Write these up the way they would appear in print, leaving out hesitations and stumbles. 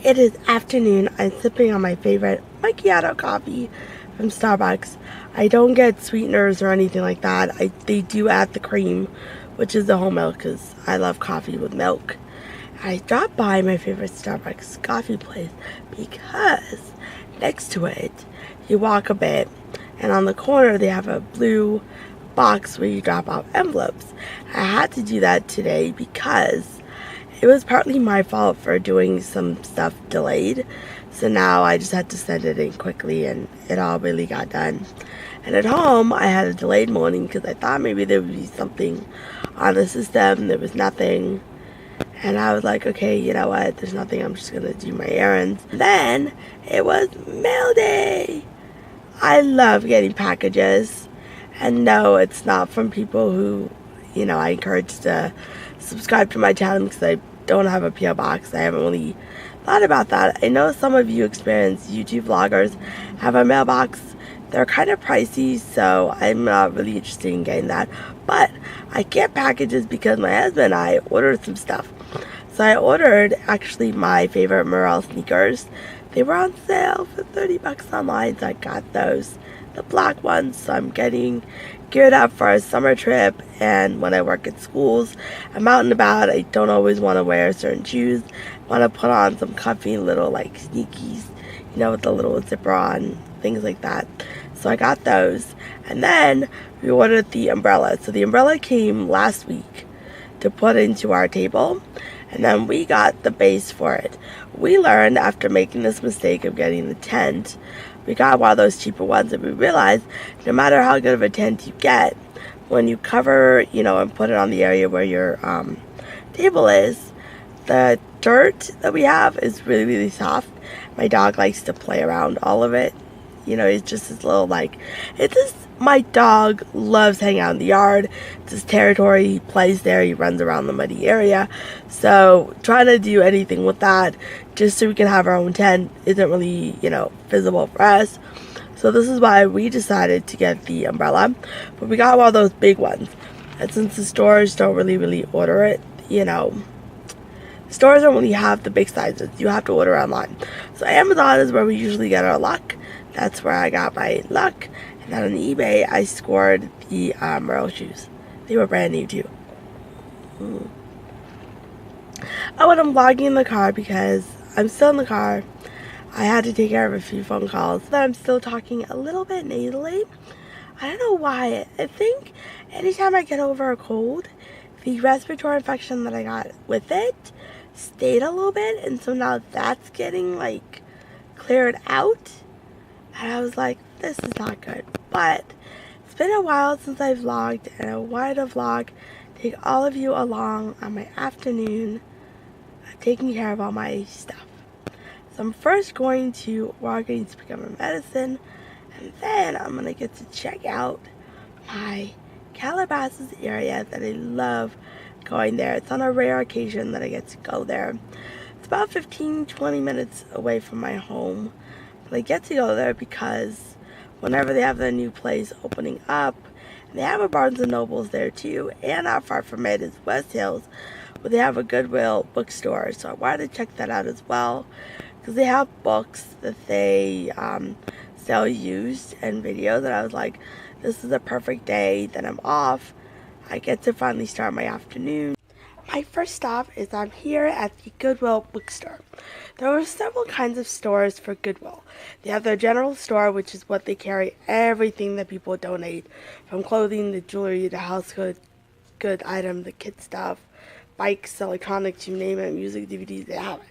It is afternoon. I'm sipping on my favorite macchiato coffee from Starbucks. I don't get sweeteners or anything like that. They do add the cream, which is the whole milk, because I love coffee with milk. I dropped by my favorite Starbucks coffee place because next to it, you walk a bit, and on the corner they have a blue box where you drop off envelopes. I had to do that today because it was partly my fault for doing some stuff delayed. So now I just had to send it in quickly and it all really got done. And at home, I had a delayed morning because I thought maybe there would be something on the system. There was nothing. And I was like, okay, you know what? There's nothing. I'm just going to do my errands. Then it was mail day. I love getting packages. And no, it's not from people who, I encourage to subscribe to my channel because I don't have a P.O. box. I haven't really thought about that. I know some of you experienced YouTube vloggers have a mailbox. They're kind of pricey, so I'm not really interested in getting that. But I get packages because my husband and I ordered some stuff. So I ordered actually my favorite Morel sneakers. They were on sale for 30 bucks online, so I got those, the black ones. So I'm getting geared up for a summer trip, and when I work at schools, I'm out and about. I don't always want to wear certain shoes. I want to put on some comfy little sneakies, with the little zipper on, things like that. So I got those, and then we ordered the umbrella. So the umbrella came last week to put into our table, and then we got the base for it. We learned after making this mistake of getting the tent, we got one of those cheaper ones, and we realized no matter how good of a tent you get, when you cover, and put it on the area where your table is, the dirt that we have is really, really soft. My dog likes to play around all of it. It's just this little, my dog loves hanging out in the yard. It's his territory. He plays there. He runs around the muddy area. So trying to do anything with that just so we can have our own tent isn't really, feasible for us. So this is why we decided to get the umbrella. But we got one of those big ones. And since the stores don't really order it, stores don't really have the big sizes. You have to order online. So Amazon is where we usually get our luck. That's where I got my luck. And then on eBay, I scored the Merle shoes. They were brand new too. Oh, and I'm vlogging in the car because I'm still in the car. I had to take care of a few phone calls. But I'm still talking a little bit nasally. I don't know why. I think anytime I get over a cold, the respiratory infection that I got with it stayed a little bit. And so now that's getting cleared out. And I was like, this is not good. But it's been a while since I vlogged, and I wanted to vlog, take all of you along on my afternoon taking care of all my stuff. So I'm first going to Walgreens to pick up my medicine, and then I'm going to get to check out my Calabasas area that I love going there. It's on a rare occasion that I get to go there. It's about 15-20 minutes away from my home. But I get to go there because whenever they have their new place opening up, and they have a Barnes & Nobles there too, and not far from it is West Hills, where they have a Goodwill Book Store. So I wanted to check that out as well, because they have books that they sell used and videos, and I was like, this is a perfect day that I'm off. I get to finally start my afternoon. My first stop is I'm here at the Goodwill Book Store. There are several kinds of stores for Goodwill. They have their general store, which is what they carry everything that people donate, from clothing to jewelry to household good items, the kid stuff, bikes, electronics, you name it, music, DVDs, they have it.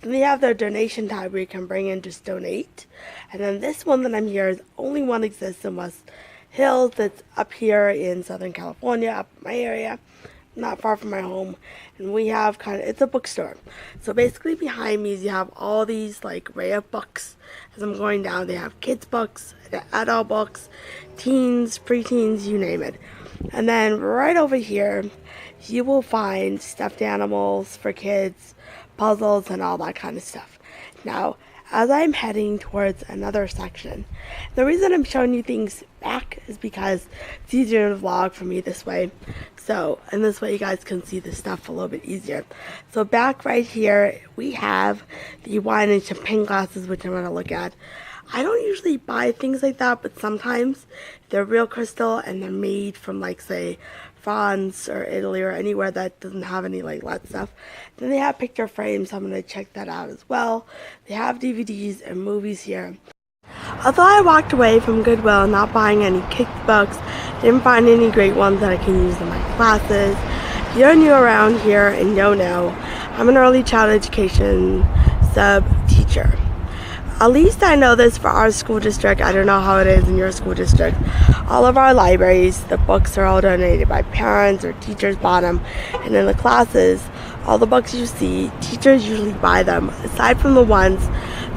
Then they have their donation tab where you can bring in just donate. And then this one that I'm here is only one exists in West Hills, that's up here in Southern California, up in my area, not far from my home. And we have it's a bookstore. So basically behind me you have all these rare books. As I'm going down, they have kids books, adult books, teens, preteens, you name it. And then right over here you will find stuffed animals for kids, puzzles, and all that kind of stuff. Now, as I'm heading towards another section. The reason I'm showing you things back is because it's easier to vlog for me this way. So, and this way you guys can see the stuff a little bit easier. So back right here, we have the wine and champagne glasses, which I'm going to look at. I don't usually buy things like that, but sometimes they're real crystal and they're made from, like, say, France or Italy or anywhere that doesn't have any like lead stuff. Then they have picture frames, so I'm going to check that out as well. They have DVDs and movies here. Although I walked away from Goodwill not buying any kicked books, didn't find any great ones that I can use in my classes. If you're new around here and don't know, I'm an early child education sub teacher. At least I know this for our school district. I don't know how it is in your school district. All of our libraries, the books are all donated by parents or teachers bought them. And in the classes, all the books you see, teachers usually buy them, aside from the ones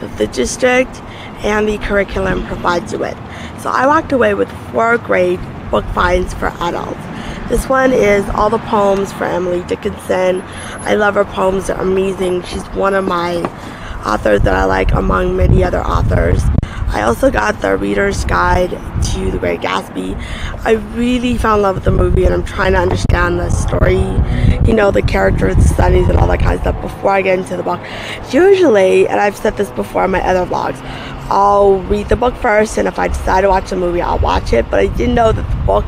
that the district and the curriculum provides you with. So I walked away with 4 grade book finds for adults. This one is all the poems for Emily Dickinson. I love her poems, they're amazing. She's one of my authors that I like among many other authors. I also got the Reader's Guide to The Great Gatsby. I really fell in love with the movie and I'm trying to understand the story, you know, the characters, the studies and all that kind of stuff before I get into the book. Usually, and I've said this before in my other vlogs, I'll read the book first and if I decide to watch the movie, I'll watch it, but I didn't know that the book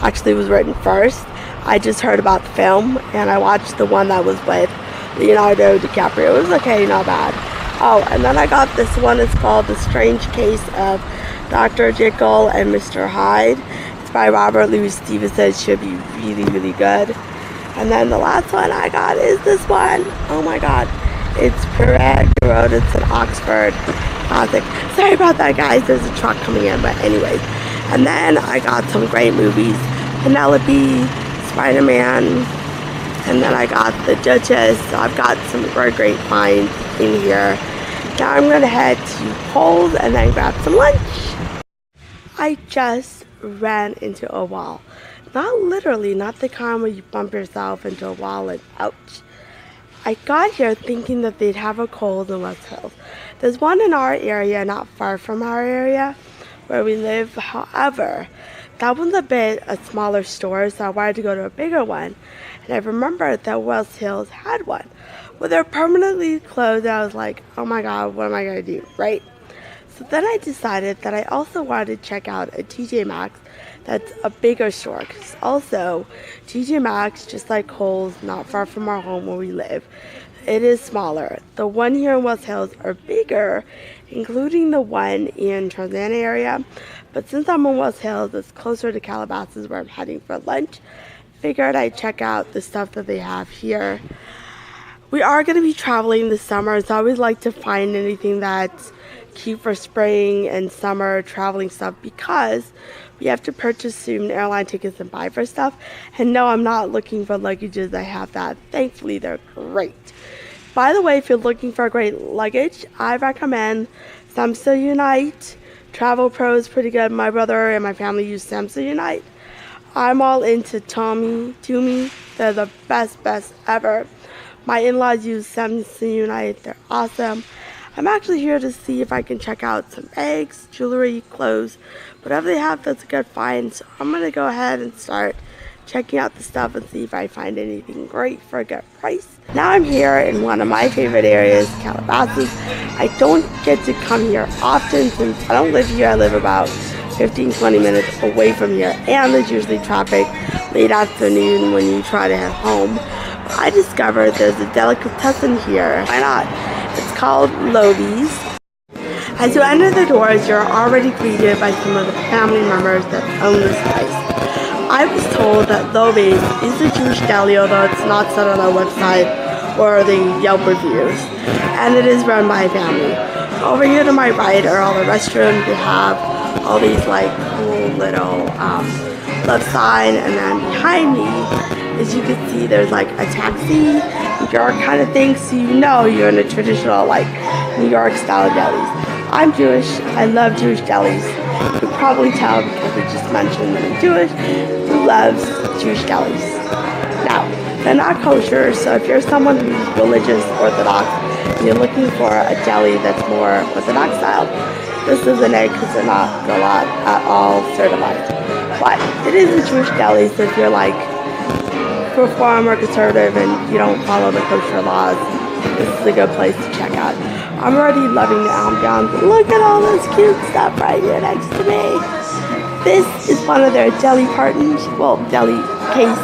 actually was written first. I just heard about the film and I watched the one that was with Leonardo DiCaprio. It was okay, not bad. Oh, and then I got this one. It's called The Strange Case of Dr. Jekyll and Mr. Hyde. It's by Robert Louis Stevenson. It should be really, really good. And then the last one I got is this one. Oh my god. It's Perret Road. It's an Oxford classic. Sorry about that, guys. There's a truck coming in, but anyways. And then I got some great movies. Penelope, Spider-Man, and then I got The Duchess. So I've got some very great finds in here. Now I'm going to head to Kohl's and then grab some lunch. I just ran into a wall. Not literally, not the kind where you bump yourself into a wall and ouch. I got here thinking that they'd have a Kohl's in West Hills. There's one in our area, not far from our area where we live. However, that one's a smaller store, so I wanted to go to a bigger one. And I remembered that West Hills had one. Well, they're permanently closed. I was like, oh my god, what am I going to do, right? So then I decided that I also wanted to check out a TJ Maxx that's a bigger store. Because also, TJ Maxx, just like Kohl's, not far from our home where we live, it is smaller. The one here in West Hills are bigger, including the one in Tarzana area. But since I'm in West Hills, it's closer to Calabasas where I'm heading for lunch. Figured I'd check out the stuff that they have here. We are going to be traveling this summer, so I always like to find anything that's cute for spring and summer traveling stuff because we have to purchase soon airline tickets and buy for stuff. And no, I'm not looking for luggages. I have that. Thankfully, they're great. By the way, if you're looking for great luggage, I recommend Samsung Unite. Travel Pro is pretty good. My brother and my family use Samsung Unite. I'm all into Tumi. They're the best ever. My in-laws use Samsung Unite. They're awesome. I'm actually here to see if I can check out some eggs, jewelry, clothes, whatever they have that's a good find. So I'm going to go ahead and start checking out the stuff and see if I find anything great for a good price. Now I'm here in one of my favorite areas, Calabasas. I don't get to come here often since I don't live here. I live about 15-20 minutes away from here, and there's usually traffic late afternoon when you try to head home. I discovered there's a delicatessen here. Why not? It's called Lovi's. As you enter the doors, you're already greeted by some of the family members that own this place. I was told that Lovi's is a Jewish deli, although it's not said on their website or the Yelp reviews, and it is run by a family. Over here to my right are all the restrooms. They have all these like cool little love sign, and then behind me, as you can see, there's like a taxi, New York kind of thing, so you know you're in a traditional like New York style delis. I'm Jewish. I love Jewish delis. You can probably tell because I just mentioned that I'm Jewish. Who loves Jewish delis? Now, they're not kosher, so if you're someone who's religious, Orthodox, You're looking for a deli that's more Orthodox style. This isn't it because they're not at all certified. But it is a Jewish deli, so if you're like reform or conservative and you don't follow the kosher laws, this is a good place to check out. I'm already loving the ambiance. Look at all this cute stuff right here next to me. This is one of their deli cartons, well, deli case.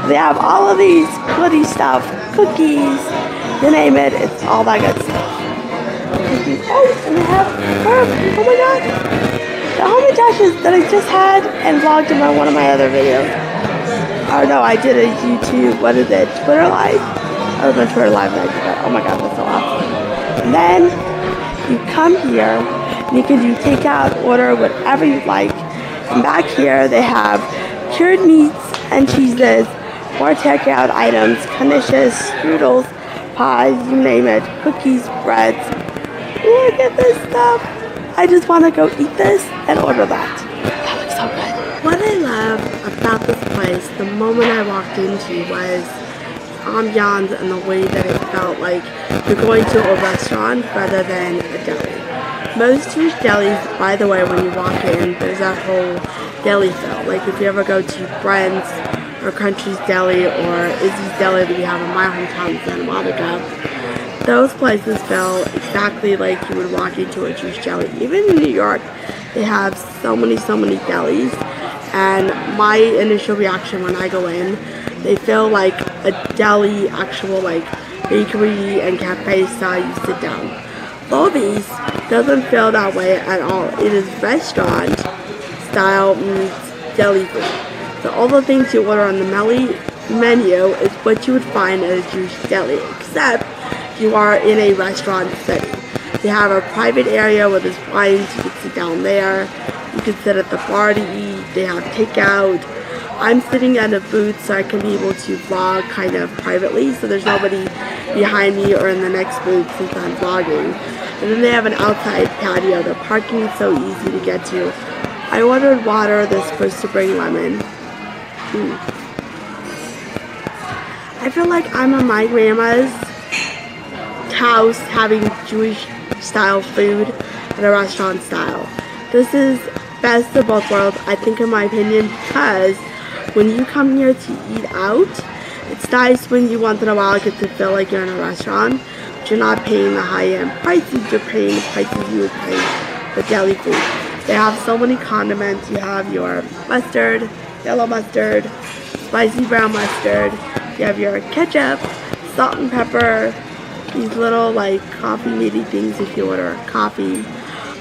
They have all of these goodie stuff, cookies, you name it, it's all that good stuff. Oh, and they have oh my god, the homie that I just had and vlogged in one of my other videos. Oh no, I did a YouTube, what is it, Twitter Live? I was on Twitter Live and I did that. Oh my god, that's so awesome. And then you come here and you can do takeout, order whatever you'd like. And back here they have cured meats and cheeses, more takeout items, knishes, strudels, pies, you name it, cookies, breads. Look at this stuff. I just want to go eat this and order that. That looks so good. What I love about this place, the moment I walked into, was the ambiance and the way that it felt like you're going to a restaurant rather than a deli. Most Jewish delis, by the way, when you walk in, there's that whole deli feel. Like if you ever go to Blintz or Country's Deli or Izzy's Deli that we have in my hometown, Santa Monica, those places feel exactly like you would walk into a Jewish deli. Even in New York, they have so many delis, and my initial reaction when I go in, they feel like a deli, actual like bakery and cafe style you sit down. Lovi's doesn't feel that way at all. It is restaurant style meets deli food. So all the things you order on the menu is what you would find at a Jewish deli, except you are in a restaurant setting. They have a private area where there's wines, you can sit down there. You can sit at the bar to eat. They have takeout. I'm sitting at a booth so I can be able to vlog kind of privately, so there's nobody behind me or in the next booth since I'm vlogging. And then they have an outside patio. The parking is so easy to get to. I ordered water. They're supposed to bring lemon. I feel like I'm at my grandma's house having Jewish style food at a restaurant style. This is best of both worlds, I think, in my opinion, because when you come here to eat out, it's nice when you once in a while get to feel like you're in a restaurant, but you're not paying the high-end prices. You're paying the prices you would pay for deli food. They have so many condiments. You have your mustard, yellow mustard, spicy brown mustard. You have your ketchup, salt and pepper, these little like coffee matey things if you order coffee.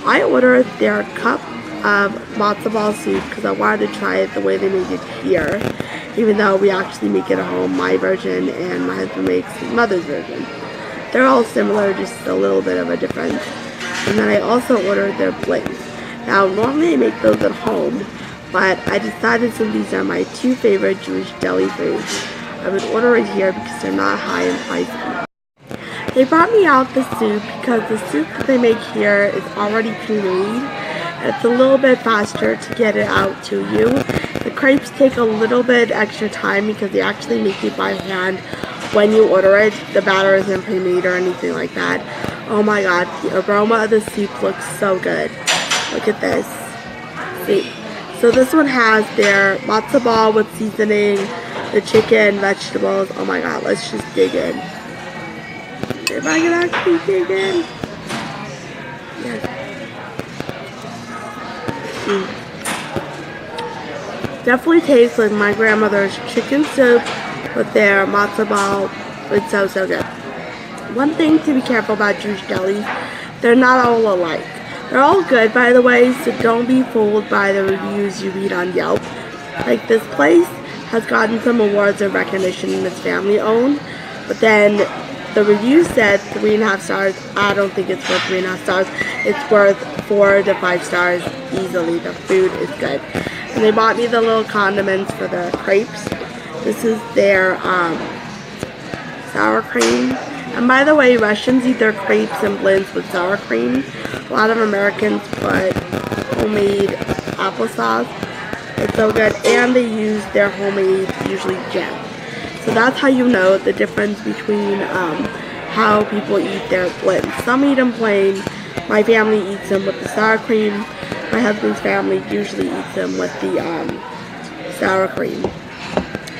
I ordered their cup of matzo ball soup because I wanted to try it the way they make it here, even though we actually make it at home, my version, and my husband makes his mother's version. They're all similar, just a little bit of a difference. And then I also ordered their Blintz. Now normally I make those at home, but I decided since these are my two favorite Jewish deli foods, I would order it here because they're not high in price. They brought me out the soup because the soup that they make here is already pre-made. It's a little bit faster to get it out to you. The crepes take a little bit extra time because they actually make it by hand when you order it. The batter isn't pre-made or anything like that. Oh my god, the aroma of the soup looks so good. Look at this. See? So this one has their matzo ball with seasoning, the chicken, vegetables. Oh my god, let's just dig in. If I can actually dig in. Yes. Definitely tastes like my grandmother's chicken soup with their matzo ball. It's so good. One thing to be careful about Jewish delis, they're not all alike. They're all good, by the way, so don't be fooled by the reviews you read on Yelp. Like, this place has gotten some awards and recognition and it's family owned, but then the review said 3.5 stars. I don't think it's worth 3.5 stars. It's worth 4 to 5 stars easily. The food is good. And they bought me the little condiments for the crepes. This is their sour cream. And by the way, Russians eat their crepes and Blintz with sour cream. A lot of Americans put homemade applesauce. It's so good. And they use their homemade, usually jam. So that's how you know the difference between how people eat their Blintz. Some eat them plain. My family eats them with the sour cream. My husband's family usually eats them with the sour cream.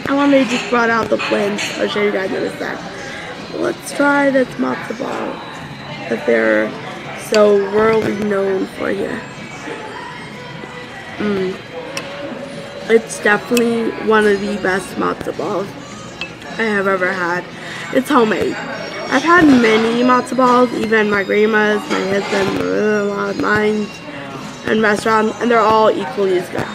I wanted to just brought out the Blintz. I'll show you guys in a sec. Let's try this matzo ball that they're so worldly known for here. It's definitely one of the best matzo balls I have ever had. It's homemade. I've had many matzo balls, even my grandma's, my husband's, a lot of mine, and restaurants, and they're all equally as good.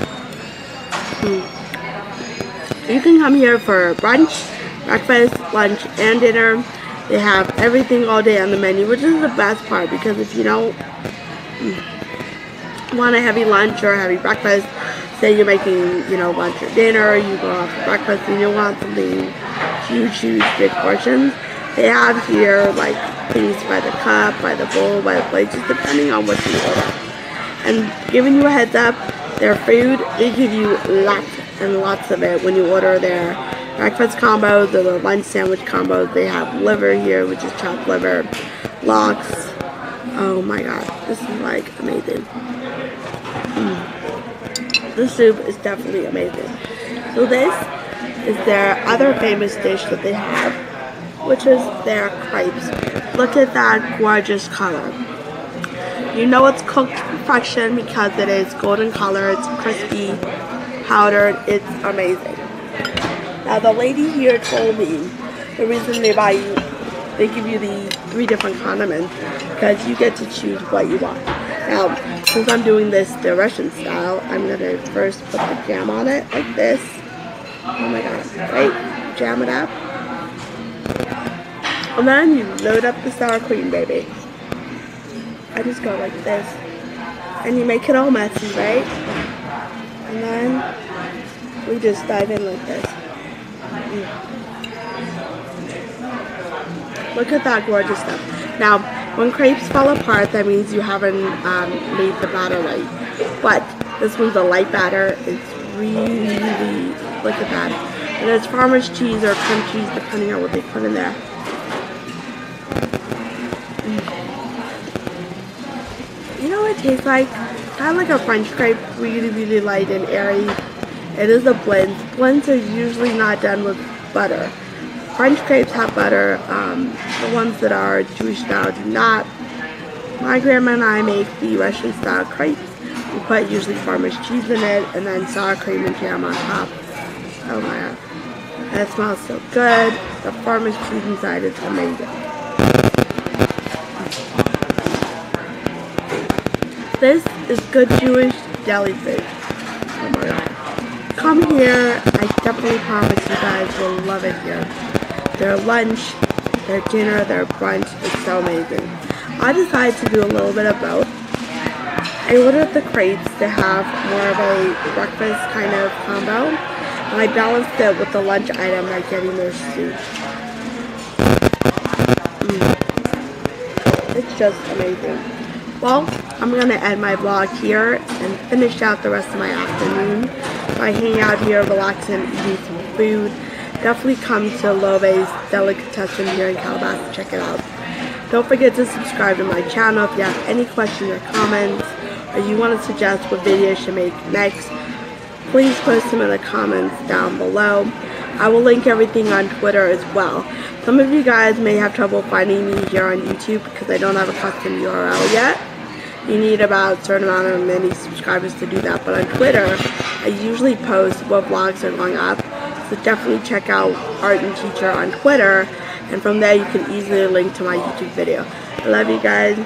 You can come here for brunch, breakfast, lunch, and dinner. They have everything all day on the menu, which is the best part, because if you don't want a heavy lunch or a heavy breakfast, say you're making, lunch or dinner, you go out for breakfast and you want something huge, big portions, they have here like things by the cup, by the bowl, by the plate, just depending on what you order. And giving you a heads up, their food, they give you lots and lots of it when you order their breakfast combos or the lunch sandwich combos. They have liver here, which is chopped liver, lox. Oh my god, this is like amazing. This soup is definitely amazing. So this is their other famous dish that they have, which is their crepes. Look at that gorgeous color. You know it's cooked to perfection because it is golden color, it's crispy, powdered, it's amazing. Now the lady here told me the reason they give you the 3 different condiments because you get to choose what you want. Now, since I'm doing this the Russian style, I'm going to first put the jam on it like this. Oh my god, right? Jam it up. And then you load up the sour cream, baby. I just go like this. And you make it all messy, right? And then we just dive in like this. Look at that gorgeous stuff. Now, when crepes fall apart, that means you haven't made the batter right. But this one's a light batter. It's really, look at that. And it's farmer's cheese or cream cheese, depending on what they put in there. You know what it tastes like? Kind of like a French crepe, really light and airy. It is a Blintz. Blintz are usually not done with butter. French crepes have butter. The ones that are Jewish style do not. My grandma and I make the Russian style crepes. We put usually farmer's cheese in it and then sour cream and jam on top. Oh my god. And it smells so good. The farmer's cheese inside is amazing. This is good Jewish deli food. Oh my god. Come here. I definitely promise you guys will love it here. Their lunch, their dinner, their brunch is so amazing. I decided to do a little bit of both. I ordered the crepes to have more of a breakfast kind of combo, and I balanced it with the lunch item by getting their soup. It's just amazing. Well, I'm going to end my vlog here and finish out the rest of my afternoon by hanging out here, relaxing, eating some food. Definitely come to Lovi's Delicatessen here in Calabasas to check it out. Don't forget to subscribe to my channel if you have any questions or comments, or you want to suggest what video I should make next. Please post them in the comments down below. I will link everything on Twitter as well. Some of you guys may have trouble finding me here on YouTube because I don't have a custom URL yet. You need about a certain amount of many subscribers to do that, but on Twitter, I usually post what vlogs are going up. So definitely check out Art and Teacher on Twitter, and from there you can easily link to my YouTube video. I love you guys.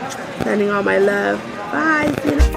Sending all my love. Bye. See you next time.